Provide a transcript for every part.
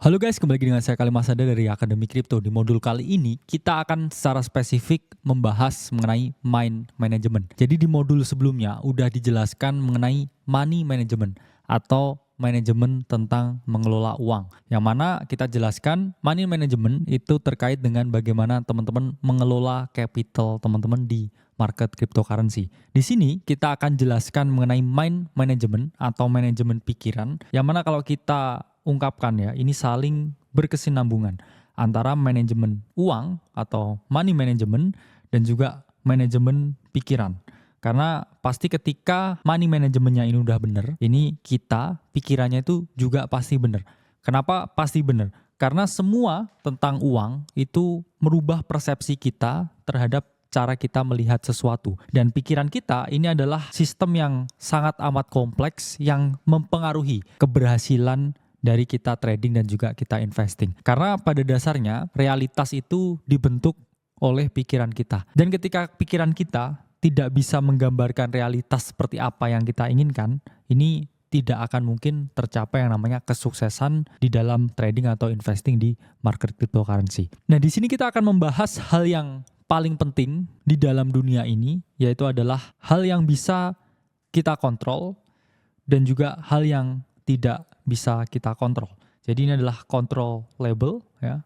Halo guys, kembali lagi dengan saya Kali Masada dari Akademi Kripto. Di modul kali ini kita akan secara spesifik membahas mengenai mind management. Jadi di modul sebelumnya udah dijelaskan mengenai money management atau manajemen tentang mengelola uang. Yang mana kita jelaskan money management itu terkait dengan bagaimana teman-teman mengelola capital teman-teman di market cryptocurrency. Di sini kita akan jelaskan mengenai mind management atau manajemen pikiran, yang mana kalau kita ungkapkan ya, ini saling berkesinambungan antara manajemen uang atau money management dan juga manajemen pikiran. Karena pasti ketika money manajemennya ini udah benar, ini kita pikirannya itu juga pasti benar. Kenapa pasti benar? Karena semua tentang uang itu merubah persepsi kita terhadap cara kita melihat sesuatu. Dan pikiran kita ini adalah sistem yang sangat amat kompleks yang mempengaruhi keberhasilan dari kita trading dan juga kita investing. Karena pada dasarnya realitas itu dibentuk oleh pikiran kita. Dan ketika pikiran kita tidak bisa menggambarkan realitas seperti apa yang kita inginkan, ini tidak akan mungkin tercapai yang namanya kesuksesan di dalam trading atau investing di market cryptocurrency. Nah, di sini kita akan membahas hal yang paling penting di dalam dunia ini, yaitu adalah hal yang bisa kita kontrol dan juga hal yang tidak bisa kita kontrol. Jadi ini adalah controllable ya,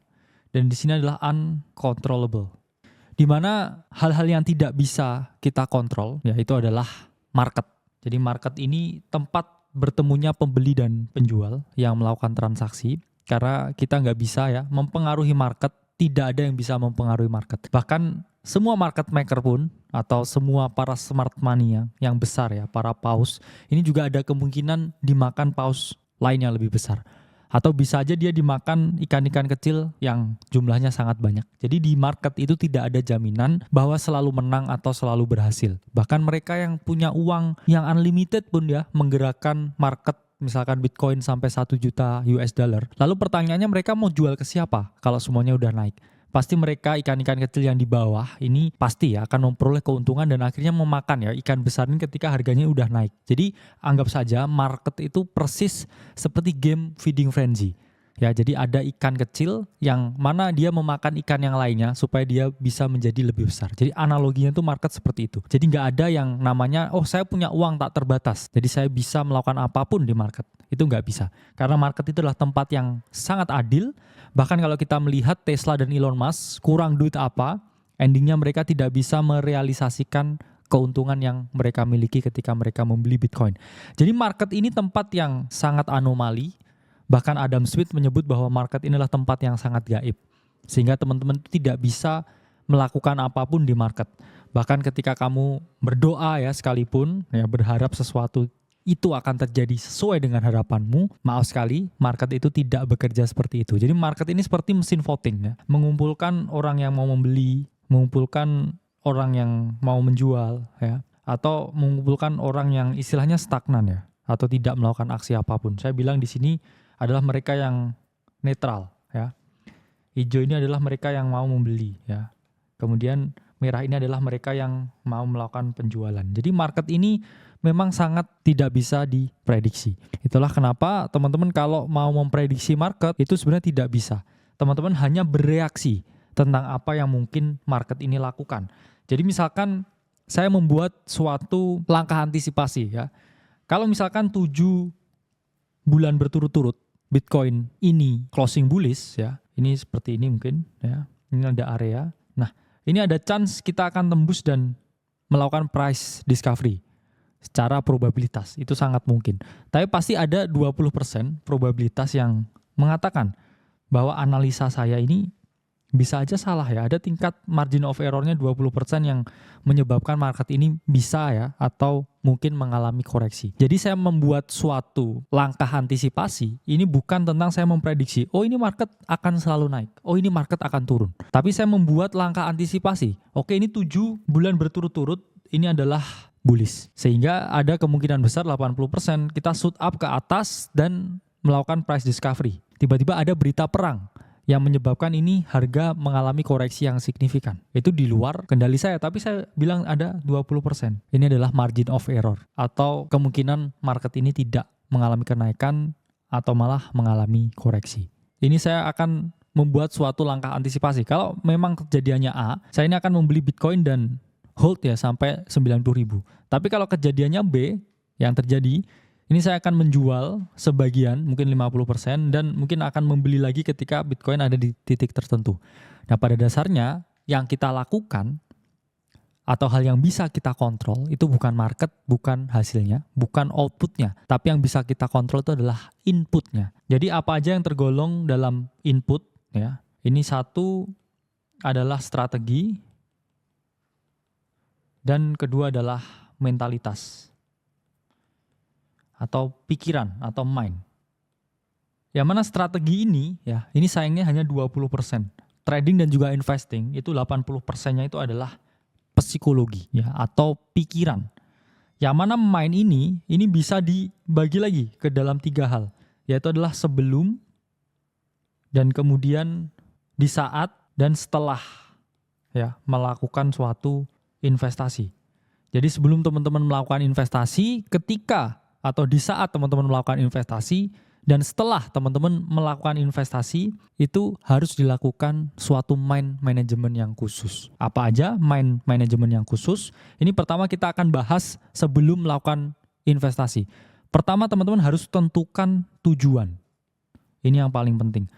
dan di sini adalah uncontrollable. Di mana hal-hal yang tidak bisa kita kontrol yaitu adalah market. Jadi market ini tempat bertemunya pembeli dan penjual yang melakukan transaksi, karena kita nggak bisa ya mempengaruhi market. Tidak ada yang bisa mempengaruhi market. Bahkan semua market maker pun atau semua para smart money yang besar ya, para paus, ini juga ada kemungkinan dimakan paus lain yang lebih besar. Atau bisa aja dia dimakan ikan-ikan kecil yang jumlahnya sangat banyak. Jadi di market itu tidak ada jaminan bahwa selalu menang atau selalu berhasil. Bahkan mereka yang punya uang yang unlimited pun ya menggerakkan market, misalkan Bitcoin sampai 1 juta US dollar. Lalu pertanyaannya mereka mau jual ke siapa kalau semuanya udah naik? Pasti mereka ikan-ikan kecil yang di bawah ini pasti ya akan memperoleh keuntungan dan akhirnya memakan ya ikan besar ini ketika harganya udah naik. Jadi anggap saja market itu persis seperti game feeding frenzy. Ya, jadi ada ikan kecil yang mana dia memakan ikan yang lainnya supaya dia bisa menjadi lebih besar. Jadi analoginya itu market seperti itu. Jadi nggak ada yang namanya, oh saya punya uang tak terbatas, jadi saya bisa melakukan apapun di market. Itu nggak bisa. Karena market itu adalah tempat yang sangat adil. Bahkan kalau kita melihat Tesla dan Elon Musk, kurang duit apa, endingnya mereka tidak bisa merealisasikan keuntungan yang mereka miliki ketika mereka membeli Bitcoin. Jadi market ini tempat yang sangat anomali. Bahkan Adam Smith menyebut bahwa market inilah tempat yang sangat gaib. Sehingga teman-teman tidak bisa melakukan apapun di market. Bahkan ketika kamu berdoa ya sekalipun, ya berharap sesuatu itu akan terjadi sesuai dengan harapanmu, maaf sekali, market itu tidak bekerja seperti itu. Jadi market ini seperti mesin voting ya, mengumpulkan orang yang mau membeli, mengumpulkan orang yang mau menjual ya, atau mengumpulkan orang yang istilahnya stagnan ya, atau tidak melakukan aksi apapun. Saya bilang di sini adalah mereka yang netral ya. Hijau ini adalah mereka yang mau membeli ya. Kemudian merah ini adalah mereka yang mau melakukan penjualan. Jadi market ini memang sangat tidak bisa diprediksi. Itulah kenapa teman-teman kalau mau memprediksi market itu sebenarnya tidak bisa. Teman-teman hanya bereaksi tentang apa yang mungkin market ini lakukan. Jadi misalkan saya membuat suatu langkah antisipasi ya. Kalau misalkan 7 bulan berturut-turut Bitcoin ini closing bullish ya, ini seperti ini mungkin ya, ini ada area. Nah, ini ada chance kita akan tembus dan melakukan price discovery secara probabilitas, itu sangat mungkin. Tapi pasti ada 20% probabilitas yang mengatakan bahwa analisa saya ini bisa aja salah ya. Ada tingkat margin of error-nya 20% yang menyebabkan market ini bisa ya atau mungkin mengalami koreksi. Jadi saya membuat suatu langkah antisipasi, ini bukan tentang saya memprediksi, oh ini market akan selalu naik, oh ini market akan turun. Tapi saya membuat langkah antisipasi, oke ini 7 bulan berturut-turut, ini adalah bullish. Sehingga ada kemungkinan besar 80% kita shoot up ke atas dan melakukan price discovery. Tiba-tiba ada berita perang yang menyebabkan ini harga mengalami koreksi yang signifikan. Itu di luar kendali saya, tapi saya bilang ada 20%. Ini adalah margin of error atau kemungkinan market ini tidak mengalami kenaikan atau malah mengalami koreksi. ini saya akan membuat suatu langkah antisipasi. Kalau memang kejadiannya A, saya ini akan membeli Bitcoin dan hold ya sampai 90.000. Tapi kalau kejadiannya B yang terjadi, ini saya akan menjual sebagian, mungkin 50%, dan mungkin akan membeli lagi ketika Bitcoin ada di titik tertentu. Nah, pada dasarnya yang kita lakukan atau hal yang bisa kita kontrol itu bukan market, bukan hasilnya, bukan outputnya, tapi yang bisa kita kontrol itu adalah inputnya. Jadi apa aja yang tergolong dalam input ya. Ini satu adalah strategi dan kedua adalah mentalitas atau pikiran atau mind. Yang mana strategi ini ya, ini sayangnya hanya 20%. Trading dan juga investing itu 80%-nya itu adalah psikologi ya atau pikiran. Yang mana mind ini bisa dibagi lagi ke dalam 3 hal, yaitu adalah sebelum dan kemudian di saat dan setelah ya melakukan suatu investasi. Jadi sebelum teman-teman melakukan investasi, ketika atau di saat teman-teman melakukan investasi, dan setelah teman-teman melakukan investasi, itu harus dilakukan suatu mind management yang khusus. Apa aja mind management yang khusus? Ini pertama kita akan bahas sebelum melakukan investasi. Pertama teman-teman harus tentukan tujuan. Ini yang paling penting.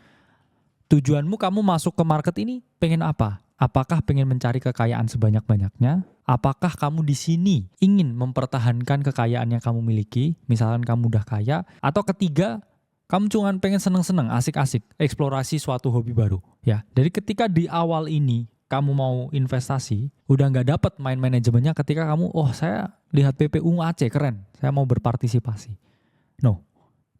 Tujuanmu kamu masuk ke market ini pengen apa? Apakah pengen mencari kekayaan sebanyak-banyaknya? Apakah kamu di sini ingin mempertahankan kekayaan yang kamu miliki? Misalkan kamu udah kaya. Atau ketiga, kamu cuma pengen seneng-seneng, asik-asik, eksplorasi suatu hobi baru. Ya, dari ketika di awal ini kamu mau investasi, udah nggak dapat mind manajemennya ketika kamu, saya lihat PPU Aceh keren, saya mau berpartisipasi. No,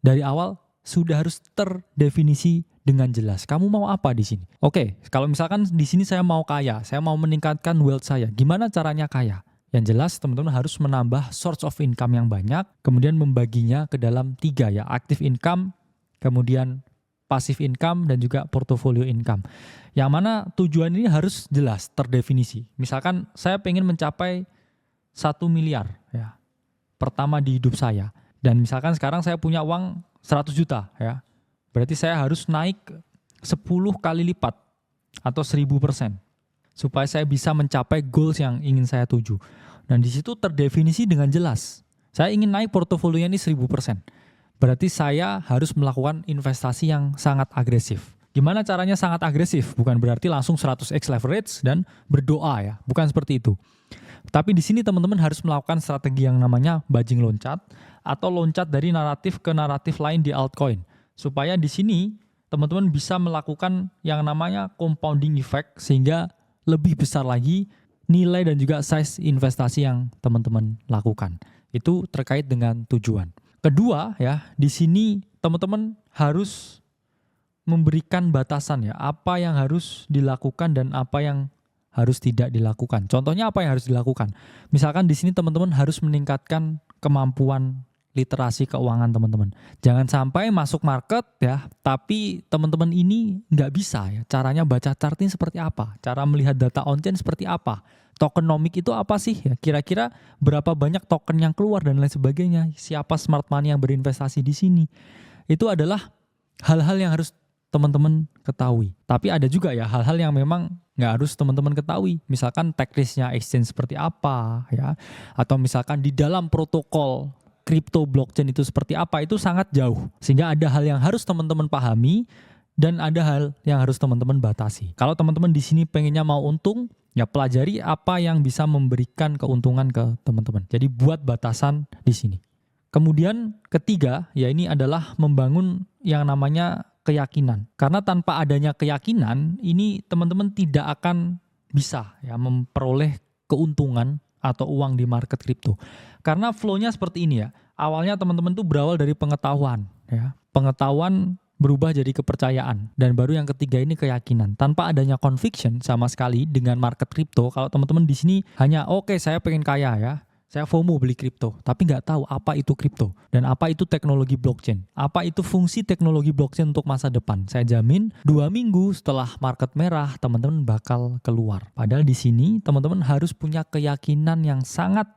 dari awal sudah harus terdefinisi dengan jelas. Kamu mau apa di sini? Oke, kalau misalkan di sini saya mau kaya, saya mau meningkatkan wealth saya. Gimana caranya kaya? Yang jelas teman-teman harus menambah source of income yang banyak, kemudian membaginya ke dalam 3 ya, active income, kemudian passive income dan juga portfolio income. Yang mana tujuan ini harus jelas, terdefinisi. Misalkan saya pengen mencapai 1 miliar ya, pertama di hidup saya. Dan misalkan sekarang saya punya uang 100 juta ya. Berarti saya harus naik 10 kali lipat atau 1000% supaya saya bisa mencapai goals yang ingin saya tuju. Dan di situ terdefinisi dengan jelas. Saya ingin naik portofolionya ini 1000%. Berarti saya harus melakukan investasi yang sangat agresif. Gimana caranya sangat agresif? Bukan berarti langsung 100x leverage dan berdoa ya. Bukan seperti itu. Tapi di sini teman-teman harus melakukan strategi yang namanya bajing loncat atau loncat dari naratif ke naratif lain di altcoin. Supaya di sini teman-teman bisa melakukan yang namanya compounding effect sehingga lebih besar lagi nilai dan juga size investasi yang teman-teman lakukan. Itu terkait dengan tujuan. Kedua ya, di sini teman-teman harus memberikan batasan ya, apa yang harus dilakukan dan apa yang harus tidak dilakukan. Contohnya apa yang harus dilakukan? Misalkan di sini teman-teman harus meningkatkan kemampuan literasi keuangan teman-teman. Jangan sampai masuk market ya, tapi teman-teman ini nggak bisa ya. Caranya baca chart ini seperti apa? Cara melihat data on-chain seperti apa? Tokenomics itu apa sih? Ya, kira-kira berapa banyak token yang keluar dan lain sebagainya? Siapa smart money yang berinvestasi di sini? Itu adalah hal-hal yang harus teman-teman ketahui. Tapi ada juga ya hal-hal yang memang nggak harus teman-teman ketahui. Misalkan teknisnya exchange seperti apa ya, atau misalkan di dalam protokol kripto blockchain itu seperti apa, itu sangat jauh. Sehingga ada hal yang harus teman-teman pahami dan ada hal yang harus teman-teman batasi. Kalau teman-teman di sini pengennya mau untung, ya pelajari apa yang bisa memberikan keuntungan ke teman-teman. Jadi buat batasan di sini. Kemudian ketiga, ya ini adalah membangun yang namanya keyakinan. Karena tanpa adanya keyakinan, ini teman-teman tidak akan bisa ya memperoleh keuntungan atau uang di market kripto. Karena flow-nya seperti ini ya. Awalnya teman-teman tuh berawal dari pengetahuan ya. Pengetahuan berubah jadi kepercayaan dan baru yang ketiga ini keyakinan. Tanpa adanya conviction sama sekali dengan market kripto, kalau teman-teman di sini hanya oke, saya pengen kaya ya. Saya FOMO beli kripto, tapi nggak tahu apa itu kripto dan apa itu teknologi blockchain. Apa itu fungsi teknologi blockchain untuk masa depan. Saya jamin 2 minggu setelah market merah, teman-teman bakal keluar. Padahal di sini teman-teman harus punya keyakinan yang sangat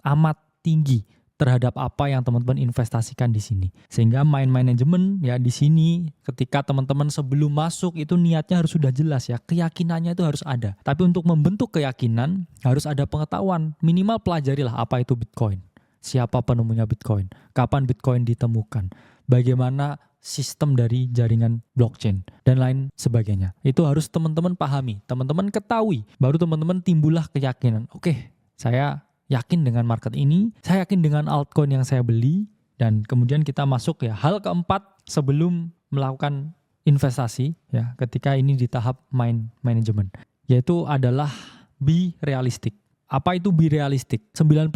amat tinggi terhadap apa yang teman-teman investasikan di sini. Sehingga mind management ya di sini ketika teman-teman sebelum masuk itu niatnya harus sudah jelas ya, keyakinannya itu harus ada. Tapi untuk membentuk keyakinan harus ada pengetahuan, minimal pelajarilah apa itu Bitcoin. Siapa penemunya Bitcoin? Kapan Bitcoin ditemukan? Bagaimana sistem dari jaringan blockchain dan lain sebagainya. Itu harus teman-teman pahami, teman-teman ketahui, baru teman-teman timbullah keyakinan. Oke, saya yakin dengan market ini, saya yakin dengan altcoin yang saya beli, dan kemudian kita masuk ya hal keempat sebelum melakukan investasi ya ketika ini di tahap mind management, yaitu adalah be realistic. Apa itu be realistic? 97%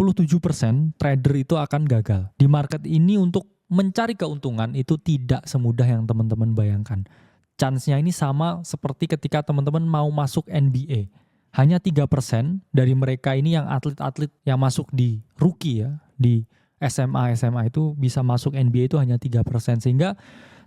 trader itu akan gagal. Di market ini untuk mencari keuntungan itu tidak semudah yang teman-teman bayangkan. Chance-nya ini sama seperti ketika teman-teman mau masuk NBA. Hanya 3% dari mereka ini yang atlet-atlet yang masuk di rookie ya, di SMA itu bisa masuk NBA itu hanya 3%. Sehingga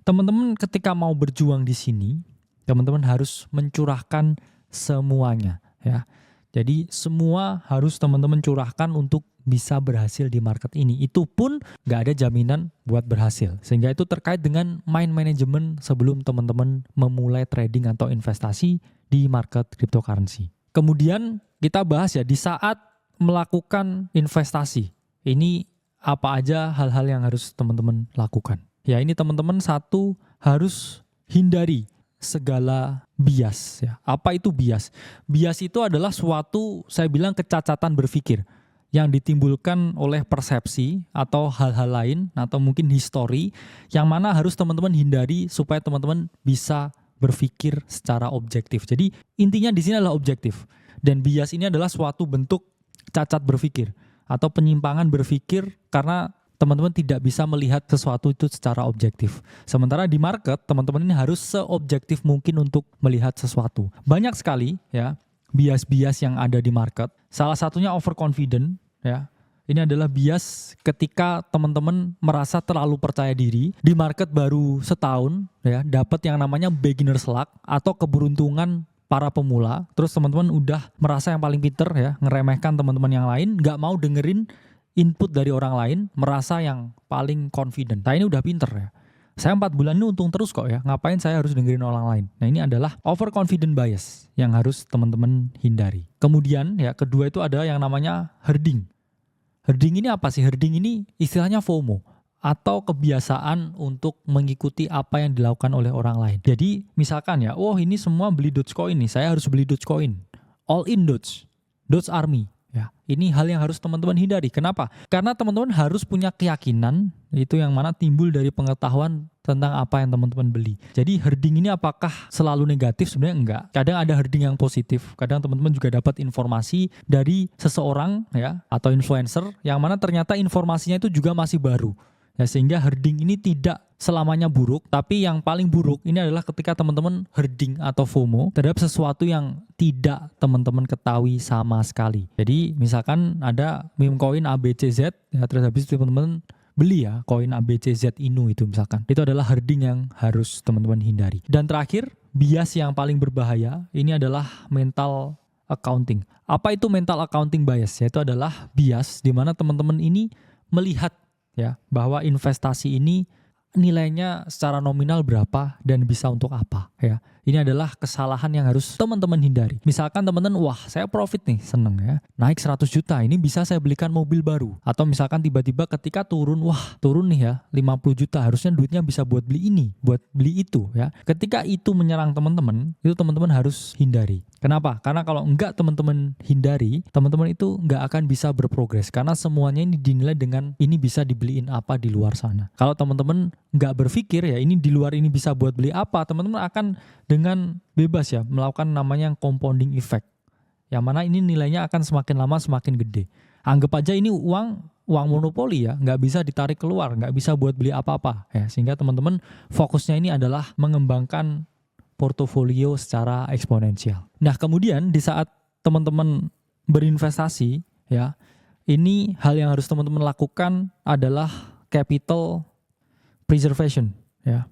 teman-teman ketika mau berjuang di sini, teman-teman harus mencurahkan semuanya ya. Jadi semua harus teman-teman curahkan untuk bisa berhasil di market ini. Itu pun gak ada jaminan buat berhasil. Sehingga itu terkait dengan mind management sebelum teman-teman memulai trading atau investasi di market cryptocurrency. Kemudian kita bahas ya di saat melakukan investasi. Ini apa aja hal-hal yang harus teman-teman lakukan. Ya ini teman-teman satu harus hindari segala bias ya. Apa itu bias? Bias itu adalah suatu saya bilang kecacatan berpikir yang ditimbulkan oleh persepsi atau hal-hal lain atau mungkin histori yang mana harus teman-teman hindari supaya teman-teman bisa berpikir secara objektif. Jadi intinya di sini adalah objektif. Dan bias ini adalah suatu bentuk cacat berpikir atau penyimpangan berpikir karena teman-teman tidak bisa melihat sesuatu itu secara objektif. Sementara di market teman-teman ini harus seobjektif mungkin untuk melihat sesuatu. Banyak sekali ya bias-bias yang ada di market. Salah satunya overconfident ya. Ini adalah bias ketika teman-teman merasa terlalu percaya diri di market baru setahun ya, dapat yang namanya beginner's luck atau keberuntungan para pemula. Terus teman-teman udah merasa yang paling pinter ya, ngeremehkan teman-teman yang lain, nggak mau dengerin input dari orang lain, merasa yang paling confident. Nah ini udah pinter ya. Saya 4 bulan ini untung terus kok ya, ngapain saya harus dengerin orang lain. Nah ini adalah overconfident bias yang harus teman-teman hindari. Kemudian ya kedua itu ada yang namanya herding. Herding ini apa sih? Herding ini istilahnya FOMO atau kebiasaan untuk mengikuti apa yang dilakukan oleh orang lain. Jadi misalkan ya, oh ini semua beli Dogecoin nih, saya harus beli Dogecoin. All in Doge Army. Ya, ini hal yang harus teman-teman hindari. Kenapa? Karena teman-teman harus punya keyakinan, itu yang mana timbul dari pengetahuan tentang apa yang teman-teman beli. Jadi herding ini apakah selalu negatif? Sebenarnya enggak. Kadang ada herding yang positif. Kadang teman-teman juga dapat informasi dari seseorang ya atau influencer yang mana ternyata informasinya itu juga masih baru. Ya, sehingga herding ini tidak selamanya buruk, tapi yang paling buruk ini adalah ketika teman-teman herding atau FOMO terhadap sesuatu yang tidak teman-teman ketahui sama sekali. Jadi misalkan ada meme coin ABCZ, ya terus habis itu teman-teman beli ya koin ABCZ Inu itu misalkan. Itu adalah herding yang harus teman-teman hindari. Dan terakhir, bias yang paling berbahaya ini adalah mental accounting. Apa itu mental accounting bias? Yaitu adalah bias di mana teman-teman ini melihat ya bahwa investasi ini nilainya secara nominal berapa dan bisa untuk apa ya. Ini adalah kesalahan yang harus teman-teman hindari. Misalkan teman-teman, wah saya profit nih, seneng ya, naik 100 juta, ini bisa saya belikan mobil baru. Atau misalkan tiba-tiba ketika turun, wah turun nih ya 50 juta, harusnya duitnya bisa buat beli ini, buat beli itu ya. Ketika itu menyerang teman-teman, itu teman-teman harus hindari. Kenapa? Karena kalau enggak teman-teman hindari, teman-teman itu enggak akan bisa berprogres. Karena semuanya ini dinilai dengan ini bisa dibeliin apa di luar sana. Kalau teman-teman enggak berpikir ya ini di luar ini bisa buat beli apa, teman-teman akan dengan bebas ya melakukan namanya compounding effect. Yang mana ini nilainya akan semakin lama semakin gede. Anggap aja ini uang monopoli ya, nggak bisa ditarik keluar, nggak bisa buat beli apa-apa ya. Sehingga teman-teman fokusnya ini adalah mengembangkan portofolio secara eksponensial. Nah kemudian di saat teman-teman berinvestasi ya, ini hal yang harus teman-teman lakukan adalah capital preservation ya.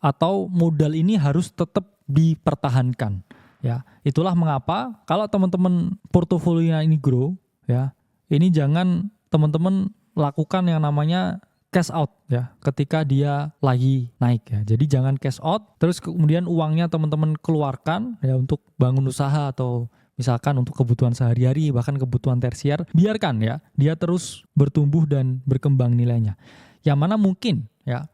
Atau modal ini harus tetap dipertahankan ya. Itulah mengapa kalau teman-teman portofolionya ini grow ya, ini jangan teman-teman lakukan yang namanya cash out ya ketika dia lagi naik ya. Jadi jangan cash out terus kemudian uangnya teman-teman keluarkan ya untuk bangun usaha atau misalkan untuk kebutuhan sehari-hari bahkan kebutuhan tersier. Biarkan ya dia terus bertumbuh dan berkembang nilainya. Yang mana mungkin ya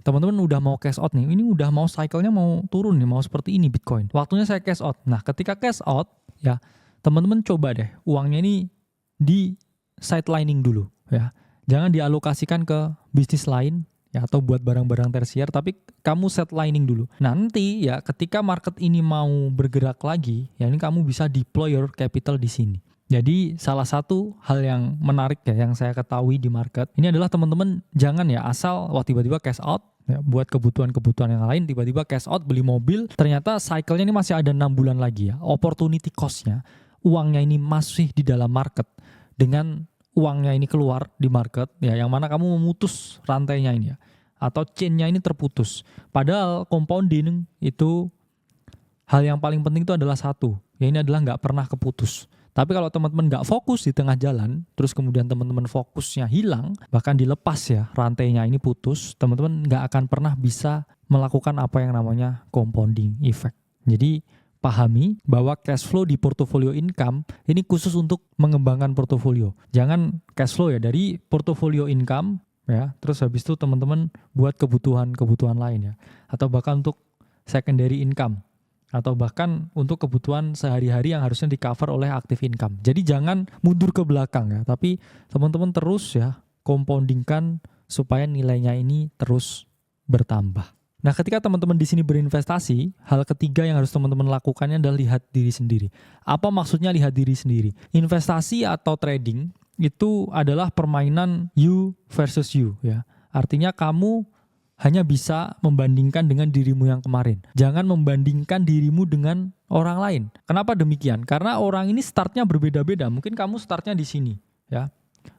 teman-teman udah mau cash out nih, ini udah mau cycle-nya mau turun nih, mau seperti ini Bitcoin. Waktunya saya cash out. Nah, ketika cash out ya teman-teman coba deh uangnya ini di sidelining dulu ya. Jangan dialokasikan ke bisnis lain ya atau buat barang-barang tersier, tapi kamu sidelining dulu. Nanti ya ketika market ini mau bergerak lagi, ya ini kamu bisa deploy your capital di sini. Jadi salah satu hal yang menarik ya yang saya ketahui di market ini adalah teman-teman jangan ya asal tiba-tiba cash out ya, buat kebutuhan-kebutuhan yang lain, tiba-tiba cash out beli mobil, ternyata cycle-nya ini masih ada 6 bulan lagi ya. Opportunity cost-nya, uangnya ini masih di dalam market dengan uangnya ini keluar di market ya, yang mana kamu memutus rantainya ini ya atau chain-nya ini terputus. Padahal compounding itu hal yang paling penting itu adalah satu, ya ini adalah nggak pernah keputus. Tapi kalau teman-teman nggak fokus di tengah jalan, terus kemudian teman-teman fokusnya hilang, bahkan dilepas ya rantainya ini putus, teman-teman nggak akan pernah bisa melakukan apa yang namanya compounding effect. Jadi pahami bahwa cash flow di portofolio income ini khusus untuk mengembangkan portofolio. Jangan cash flow ya dari portofolio income ya, terus habis itu teman-teman buat kebutuhan-kebutuhan lain ya. Atau bahkan untuk secondary income. Atau bahkan untuk kebutuhan sehari-hari yang harusnya di cover oleh active income. Jadi jangan mundur ke belakang ya, tapi teman-teman terus ya compoundingkan supaya nilainya ini terus bertambah. Nah, ketika teman-teman di sini berinvestasi, hal ketiga yang harus teman-teman lakukannya adalah lihat diri sendiri. Apa maksudnya lihat diri sendiri? Investasi atau trading itu adalah permainan you versus you ya. Artinya kamu hanya bisa membandingkan dengan dirimu yang kemarin. Jangan membandingkan dirimu dengan orang lain. Kenapa demikian? Karena orang ini startnya berbeda-beda. Mungkin kamu startnya di sini ya.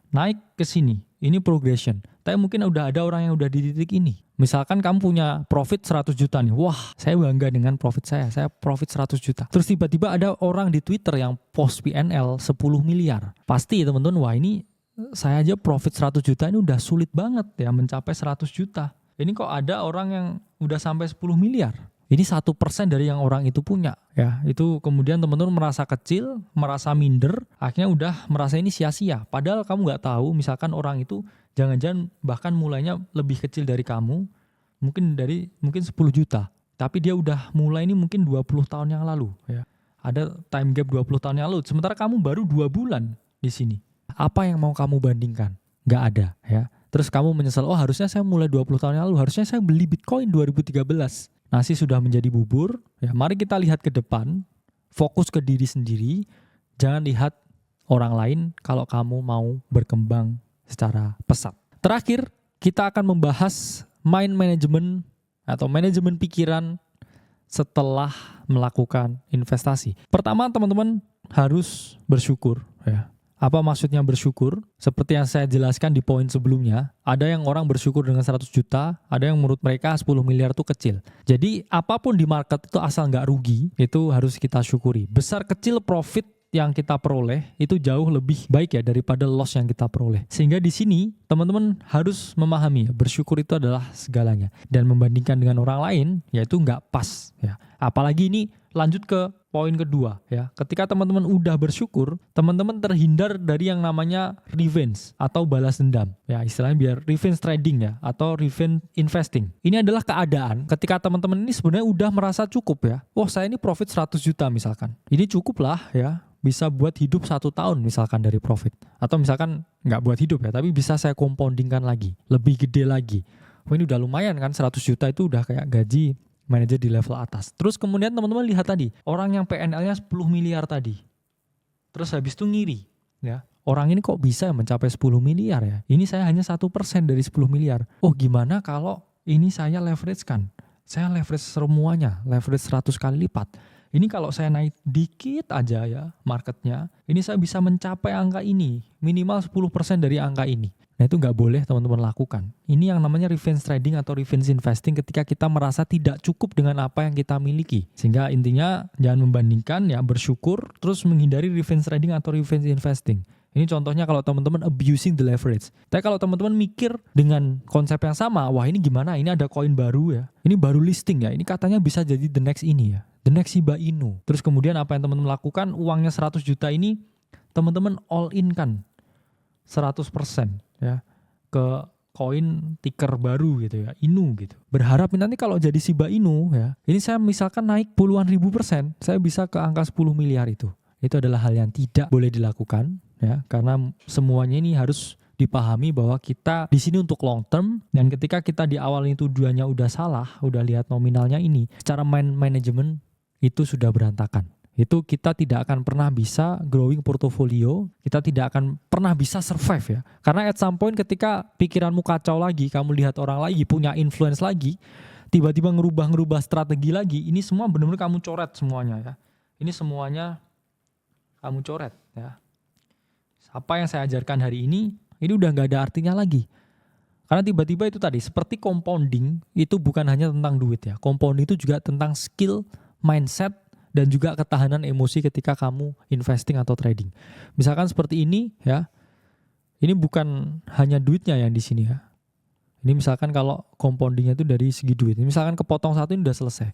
Naik ke sini. Ini progression. Tapi mungkin udah ada orang yang udah di titik ini. Misalkan kamu punya profit 100 juta nih. Wah, saya bangga dengan profit saya. Saya profit 100 juta. Terus tiba-tiba ada orang di Twitter yang post PNL 10 miliar. Pasti teman-teman, wah ini saya aja profit 100 juta ini udah sulit banget ya mencapai 100 juta. Ini kok ada orang yang udah sampai 10 miliar. Ini 1% dari yang orang itu punya ya. Itu kemudian teman-teman merasa kecil, merasa minder, akhirnya udah merasa ini sia-sia. Padahal kamu nggak tahu misalkan orang itu jangan-jangan bahkan mulainya lebih kecil dari kamu, mungkin 10 juta. Tapi dia udah mulai ini mungkin 20 tahun yang lalu ya. Ada time gap 20 tahun yang lalu. Sementara kamu baru 2 bulan di sini. Apa yang mau kamu bandingkan? Nggak ada ya. Terus kamu menyesal, oh harusnya saya mulai 20 tahun yang lalu, harusnya saya beli Bitcoin 2013. Nasi sudah menjadi bubur, ya mari kita lihat ke depan, fokus ke diri sendiri, jangan lihat orang lain kalau kamu mau berkembang secara pesat. Terakhir, kita akan membahas mind management atau manajemen pikiran setelah melakukan investasi. Pertama, teman-teman harus bersyukur ya. Apa maksudnya bersyukur? Seperti yang saya jelaskan di poin sebelumnya, ada yang orang bersyukur dengan 100 juta, ada yang menurut mereka 10 miliar itu kecil. Jadi apapun di market itu asal nggak rugi, itu harus kita syukuri. Besar kecil profit yang kita peroleh itu jauh lebih baik ya daripada loss yang kita peroleh. Sehingga di sini teman-teman harus memahami ya, bersyukur itu adalah segalanya. Dan membandingkan dengan orang lain, ya itu nggak pas. Ya. Apalagi ini lanjut ke poin kedua ya. Ketika teman-teman udah bersyukur, teman-teman terhindar dari yang namanya revenge atau balas dendam. Ya istilahnya biar revenge trading ya atau revenge investing. Ini adalah keadaan ketika teman-teman ini sebenarnya udah merasa cukup ya. Oh saya ini profit 100 juta misalkan. Ini cukup lah ya. Bisa buat hidup 1 tahun misalkan dari profit. Atau misalkan nggak buat hidup ya, tapi bisa saya compoundingkan lagi. Lebih gede lagi. Oh ini udah lumayan kan, 100 juta itu udah kayak gaji manajer di level atas. Terus kemudian teman-teman lihat tadi, orang yang PNL-nya 10 miliar tadi. Terus habis itu ngiri. Ya, orang ini kok bisa mencapai 10 miliar ya? Ini saya hanya 1% dari 10 miliar. Oh gimana kalau ini saya leverage kan? Saya leverage semuanya, leverage 100 kali lipat. Ini kalau saya naik dikit aja ya marketnya, ini saya bisa mencapai angka ini, minimal 10% dari angka ini. Nah itu nggak boleh teman-teman lakukan. Ini yang namanya revenge trading atau revenge investing ketika kita merasa tidak cukup dengan apa yang kita miliki. Sehingga intinya jangan membandingkan ya, bersyukur, terus menghindari revenge trading atau revenge investing. Ini contohnya kalau teman-teman abusing the leverage. Tapi kalau teman-teman mikir dengan konsep yang sama, wah ini gimana? Ini ada koin baru ya. Ini baru listing ya. Ini katanya bisa jadi the next ini ya. The next Shiba Inu. Terus kemudian apa yang teman-teman lakukan? Uangnya 100 juta ini teman-teman all in kan 100% ya ke koin ticker baru gitu ya, Inu gitu. Berharap nanti kalau jadi Shiba Inu ya, ini saya misalkan naik puluhan ribu %, saya bisa ke angka 10 miliar itu. Itu adalah hal yang tidak boleh dilakukan ya, karena semuanya ini harus dipahami bahwa kita di sini untuk long term, dan ketika kita di awal ini tujuannya udah salah, udah lihat nominalnya ini, secara management itu sudah berantakan. Itu kita tidak akan pernah bisa growing portfolio, kita tidak akan pernah bisa survive ya. Karena at some point ketika pikiranmu kacau lagi, kamu lihat orang lagi punya influence lagi, tiba-tiba ngerubah strategi lagi, ini semua benar-benar kamu coret semuanya ya. Ini semuanya kamu coret ya. Apa yang saya ajarkan hari ini udah gak ada artinya lagi. Karena tiba-tiba itu tadi, seperti compounding, itu bukan hanya tentang duit ya. Compounding itu juga tentang skill, mindset, dan juga ketahanan emosi ketika kamu investing atau trading. Misalkan seperti ini ya, ini bukan hanya duitnya yang di sini ya. Ini misalkan kalau compoundingnya itu dari segi duit. Misalkan kepotong satu ini udah selesai.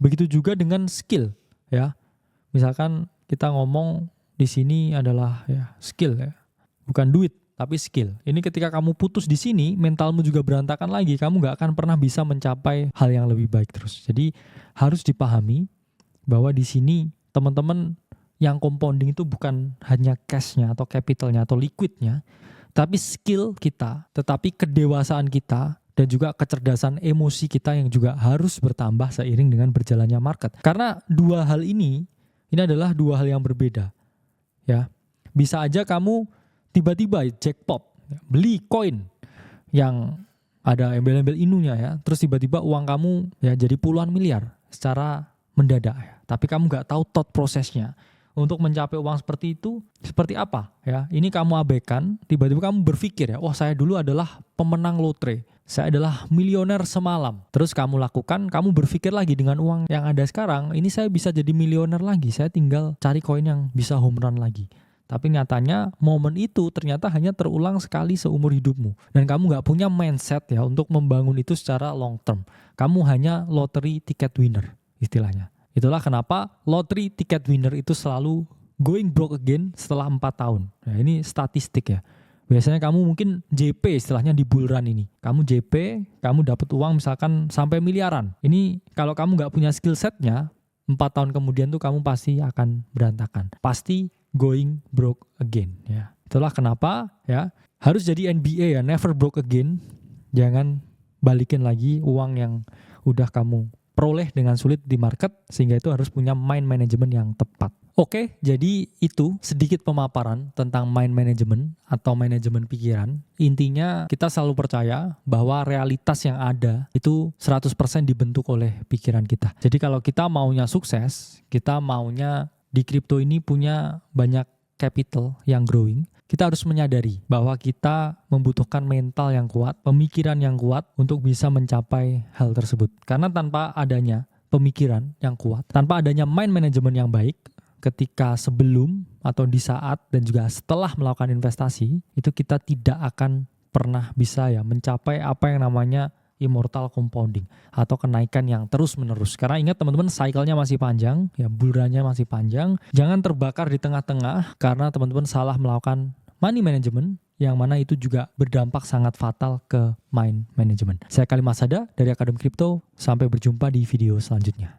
Begitu juga dengan skill ya. Misalkan kita ngomong di sini adalah ya skill ya, bukan duit tapi skill. Ini ketika kamu putus di sini, mentalmu juga berantakan lagi. Kamu nggak akan pernah bisa mencapai hal yang lebih baik terus. Jadi harus dipahami bahwa di sini teman-teman yang compounding itu bukan hanya cashnya atau capitalnya atau liquidnya, tapi skill kita, tetapi kedewasaan kita dan juga kecerdasan emosi kita yang juga harus bertambah seiring dengan berjalannya market. Karena dua hal ini adalah dua hal yang berbeda. Ya, bisa aja kamu tiba-tiba jackpot, beli koin yang ada embel-embel Inunya ya, terus tiba-tiba uang kamu ya jadi puluhan miliar secara mendadak ya. Tapi kamu nggak tahu thought prosesnya untuk mencapai uang seperti itu seperti apa ya. Ini kamu abaikan, tiba-tiba kamu berpikir ya, wah saya dulu adalah pemenang lotre, saya adalah miliuner semalam. Terus kamu lakukan, kamu berpikir lagi dengan uang yang ada sekarang, ini saya bisa jadi miliuner lagi, saya tinggal cari koin yang bisa home run lagi. Tapi nyatanya momen itu ternyata hanya terulang sekali seumur hidupmu. Dan kamu gak punya mindset ya untuk membangun itu secara long term. Kamu hanya lottery ticket winner istilahnya. Itulah kenapa lottery ticket winner itu selalu going broke again setelah 4 tahun. Nah, ini statistik ya. Biasanya kamu mungkin JP istilahnya di bull run ini. Kamu JP, kamu dapat uang misalkan sampai miliaran. Ini kalau kamu gak punya skill setnya, 4 tahun kemudian tuh kamu pasti akan berantakan. Pasti going broke again ya. Itulah kenapa ya harus jadi NBA ya, never broke again. Jangan balikin lagi uang yang udah kamu peroleh dengan sulit di market, sehingga itu harus punya mind management yang tepat. Oke, jadi itu sedikit pemaparan tentang mind management atau manajemen pikiran. Intinya kita selalu percaya bahwa realitas yang ada itu 100% dibentuk oleh pikiran kita. Jadi kalau kita maunya sukses, kita maunya di kripto ini punya banyak capital yang growing, kita harus menyadari bahwa kita membutuhkan mental yang kuat, pemikiran yang kuat untuk bisa mencapai hal tersebut. Karena tanpa adanya pemikiran yang kuat, tanpa adanya mind management yang baik, ketika sebelum atau di saat dan juga setelah melakukan investasi, itu kita tidak akan pernah bisa ya mencapai apa yang namanya immortal compounding atau kenaikan yang terus menerus. Karena ingat teman-teman, cycle-nya masih panjang, ya bulannya masih panjang. Jangan terbakar di tengah-tengah karena teman-teman salah melakukan money management, yang mana itu juga berdampak sangat fatal ke mind management. Saya Khalid Masada dari Akademi Kripto. Sampai berjumpa di video selanjutnya.